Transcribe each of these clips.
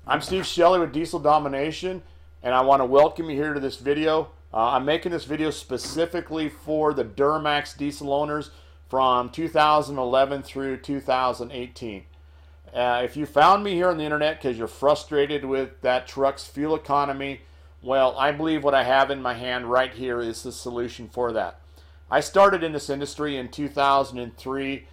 I'm Steve Shelley with Diesel Domination, and I want to welcome you here to this video. I'm making this video specifically for the Duramax diesel owners from 2011 through 2018. If you found me here on the internet because you're frustrated with that truck's fuel economy, well, I believe what I have in my hand right here is the solution for that. I started in this industry in 2003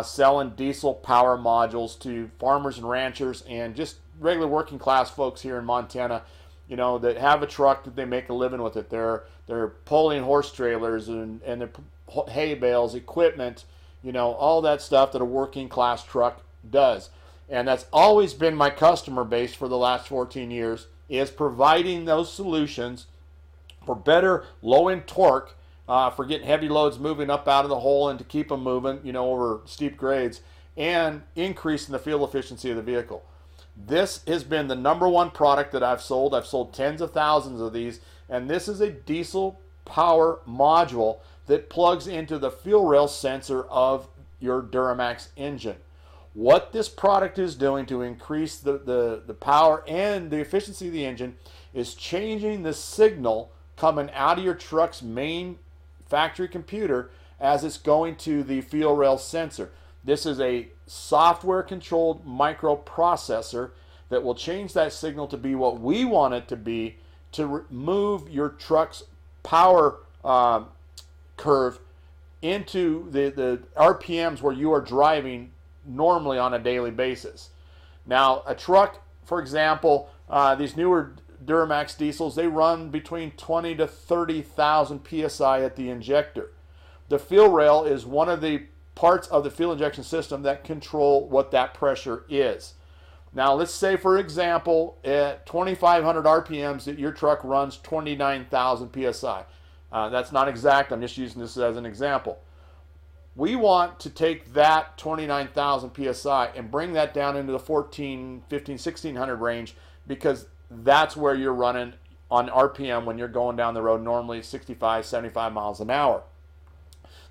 selling diesel power modules to farmers and ranchers and just regular working class folks here in Montana, you know, that have a truck that they make a living with it. They're pulling horse trailers and hay bales, equipment, you know, all that stuff that a working class truck does. And that's always been my customer base for the last 14 years, is providing those solutions for better low-end torque, for getting heavy loads moving up out of the hole and to keep them moving, you know, over steep grades, and increasing the fuel efficiency of the vehicle. This has been the #1 product that I've sold. I've sold tens of thousands of these, and this is a diesel power module that plugs into the fuel rail sensor of your Duramax engine. What this product is doing to increase the power and the efficiency of the engine is changing the signal coming out of your truck's main factory computer as it's going to the fuel rail sensor. This is a software controlled microprocessor that will change that signal to be what we want it to be, to move your truck's power curve into the RPMs where you are driving normally on a daily basis. Now, a truck, for example, these newer Duramax diesels, they run between 20 to 30,000 psi at the injector. The fuel rail is one of the parts of the fuel injection system that control what that pressure is. Now, let's say, for example, at 2,500 RPMs that your truck runs 29,000 psi. That's not exact. I'm just using this as an example. We want to take that 29,000 psi and bring that down into the 14, 15, 1600 range, because that's where you're running on RPM when you're going down the road normally 65, 75 miles an hour.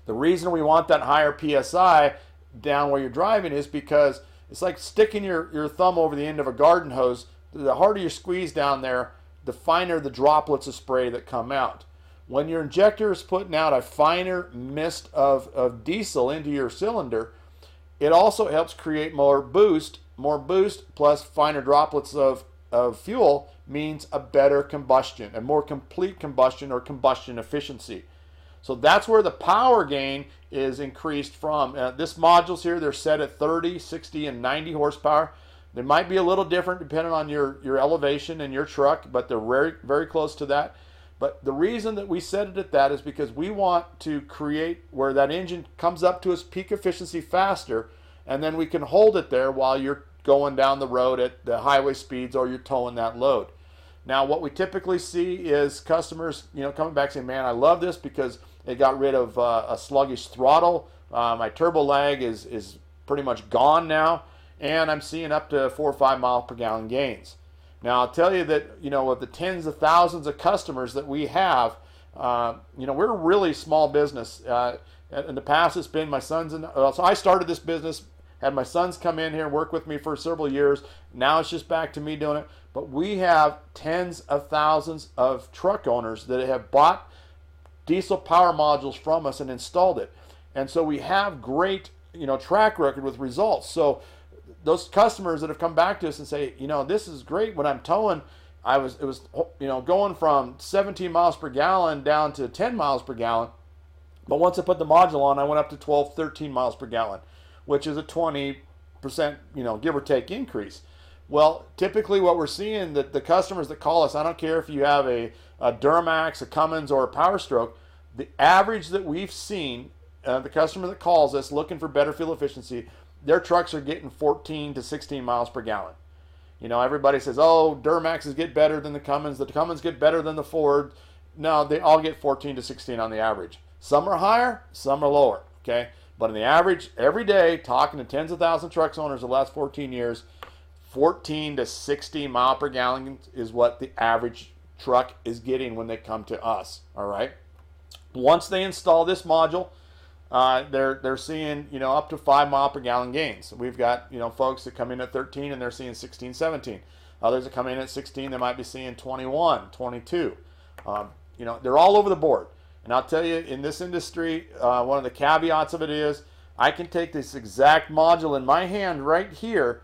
The reason we want that higher PSI down where you're driving is because it's like sticking your thumb over the end of a garden hose. The harder you squeeze down there, the finer the droplets of spray that come out. When your injector is putting out a finer mist of diesel into your cylinder, it also helps create more boost. More boost plus finer droplets of fuel means a better combustion, a more complete combustion or combustion efficiency. So that's where the power gain is increased from. This modules here, they're set at 30, 60, and 90 horsepower. They might be a little different depending on your elevation in your truck, but they're very, very close to that. But the reason that we set it at that is because we want to create where that engine comes up to its peak efficiency faster, and then we can hold it there while you're going down the road at the highway speeds or you're towing that load. Now, what we typically see is customers, you know, coming back saying, man, I love this because it got rid of a sluggish throttle. My turbo lag is pretty much gone now, and I'm seeing up to 4 or 5 miles per gallon gains. Now, I'll tell you that, you know, of the tens of thousands of customers that we have, you know, we're a really small business. In the past, it's been my sons and so I started this business, had my sons come in here and work with me for several years. Now it's just back to me doing it. But we have tens of thousands of truck owners that have bought diesel power modules from us and installed it. And so we have great, you know, track record with results. So those customers that have come back to us and say, you know, this is great. When I'm towing, it was, you know, going from 17 miles per gallon down to 10 miles per gallon. But once I put the module on, I went up to 12, 13 miles per gallon, which is a 20%, you know, give or take increase. Well, typically what we're seeing, that the customers that call us, I don't care if you have a Duramax, a Cummins, or a Power Stroke, the average that we've seen, the customer that calls us looking for better fuel efficiency, their trucks are getting 14 to 16 miles per gallon. You know, everybody says, oh, Duramaxes get better than the Cummins get better than the Ford. No, they all get 14 to 16 on the average. Some are higher, some are lower, okay? But in the average, every day, talking to tens of thousands of truck owners the last 14 years, 14 to 16 mile per gallon is what the average truck is getting when they come to us, all right? Once they install this module, they're seeing, you know, up to 5 mile per gallon gains. We've got, you know, folks that come in at 13 and they're seeing 16, 17. Others that come in at 16, they might be seeing 21, 22. You know, they're all over the board. And I'll tell you, in this industry, one of the caveats of it is I can take this exact module in my hand right here,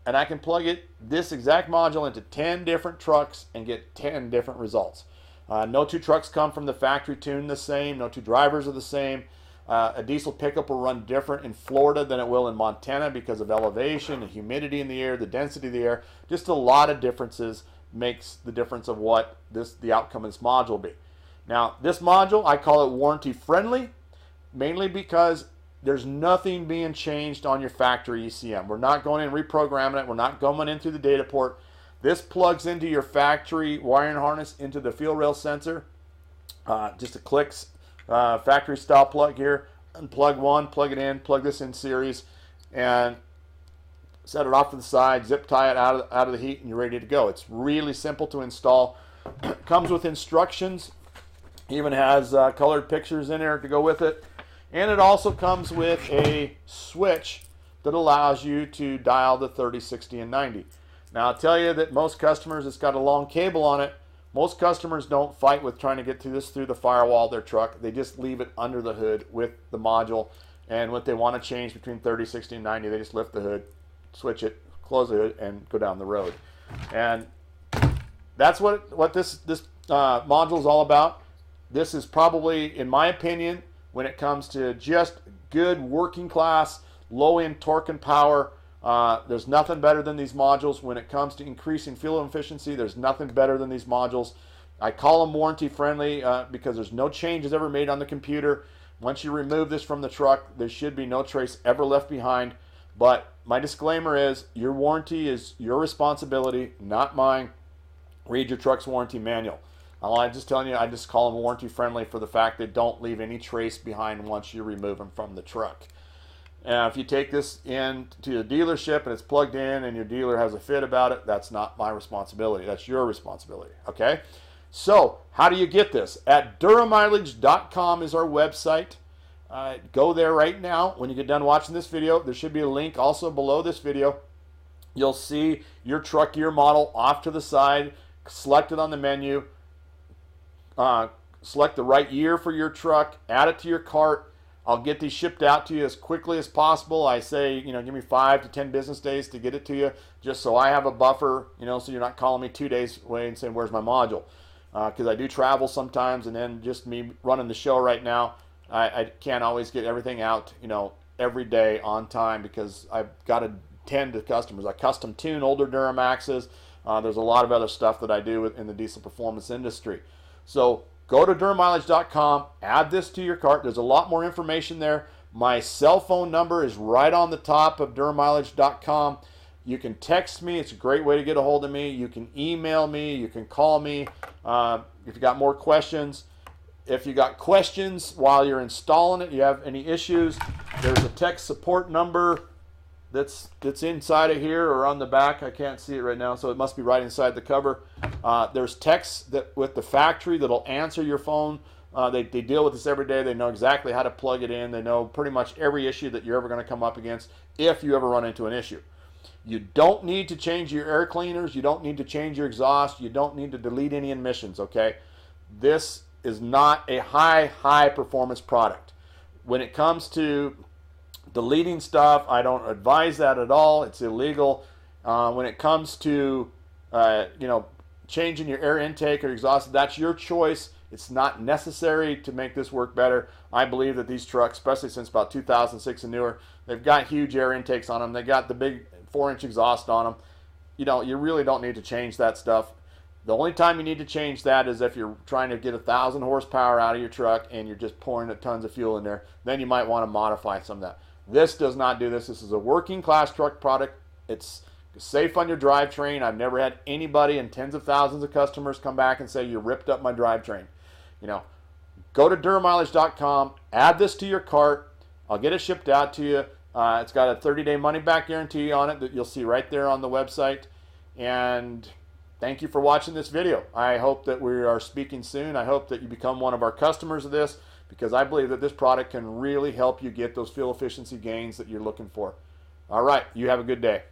and I can plug this exact module into 10 different trucks and get 10 different results. No two trucks come from the factory tuned the same. No two drivers are the same. A diesel pickup will run different in Florida than it will in Montana because of elevation, the humidity in the air, the density of the air. Just a lot of differences makes the difference of what the outcome of this module will be. Now, this module, I call it warranty friendly, mainly because there's nothing being changed on your factory ECM. We're not going in and reprogramming it. We're not going in through the data port. This plugs into your factory wiring harness into the fuel rail sensor. Just a click, factory style plug here. Unplug one, plug it in, plug this in series, and set it off to the side, zip tie it out of the heat, and you're ready to go. It's really simple to install. Comes with instructions. Even has colored pictures in there to go with it. And it also comes with a switch that allows you to dial the 30, 60, and 90. Now, I'll tell you that most customers, it's got a long cable on it. Most customers don't fight with trying to get through the firewall of their truck. They just leave it under the hood with the module. And what they want to change between 30, 60, and 90, they just lift the hood, switch it, close the hood, and go down the road. And that's what this module is all about. This is probably, in my opinion, when it comes to just good working class, low-end torque and power, there's nothing better than these modules. When it comes to increasing fuel efficiency, there's nothing better than these modules. I call them warranty friendly because there's no changes ever made on the computer. Once you remove this from the truck, there should be no trace ever left behind. But my disclaimer is your warranty is your responsibility, not mine. Read your truck's warranty manual. I'm just telling you, I just call them warranty friendly for the fact that don't leave any trace behind once you remove them from the truck. If you take this in to the dealership and it's plugged in and your dealer has a fit about it, that's not my responsibility. That's your responsibility, okay? So, how do you get this? At duramileage.com is our website. Go there right now. When you get done watching this video, there should be a link also below this video. You'll see your truck year model off to the side, selected on the menu. Select the right year for your truck, add it to your cart. I'll get these shipped out to you as quickly as possible. I say, you know, give me 5 to 10 business days to get it to you, just so I have a buffer, you know, so you're not calling me 2 days away and saying, where's my module? Because I do travel sometimes, and then just me running the show right now, I can't always get everything out, you know, every day on time because I've got to tend to customers. I custom tune older Duramaxes. There's a lot of other stuff that I do in the diesel performance industry. So go to duramileage.com, add this to your cart. There's a lot more information there. My cell phone number is right on the top of duramileage.com. You can text me. It's a great way to get a hold of me. You can email me. You can call me if you got more questions. If you got questions while you're installing it, you have any issues, there's a tech support number that's inside of here or on the back. I can't see it right now, so it must be right inside the cover. There's techs with the factory that'll answer your phone. They deal with this every day. They know exactly how to plug it in. They know pretty much every issue that you're ever going to come up against if you ever run into an issue. You don't need to change your air cleaners. You don't need to change your exhaust. You don't need to delete any emissions, okay? This is not a high performance product. When it comes to deleting stuff, I don't advise that at all. It's illegal. When it comes to you know, changing your air intake or exhaust, that's your choice. It's not necessary to make this work better. I believe that these trucks, especially since about 2006 and newer, they've got huge air intakes on them. They got the big 4-inch exhaust on them. You know, you really don't need to change that stuff. The only time you need to change that is if you're trying to get 1,000 horsepower out of your truck and you're just pouring tons of fuel in there. Then you might want to modify some of that. This does not do this. This is a working class truck product. It's safe on your drivetrain. I've never had anybody and tens of thousands of customers come back and say you ripped up my drivetrain. You know, go to duramileage.com, add this to your cart. I'll get it shipped out to you. It's got a 30-day money-back guarantee on it that you'll see right there on the website. And thank you for watching this video. I hope that we are speaking soon. I hope that you become one of our customers of this. because I believe that this product can really help you get those fuel efficiency gains that you're looking for. All right, you have a good day.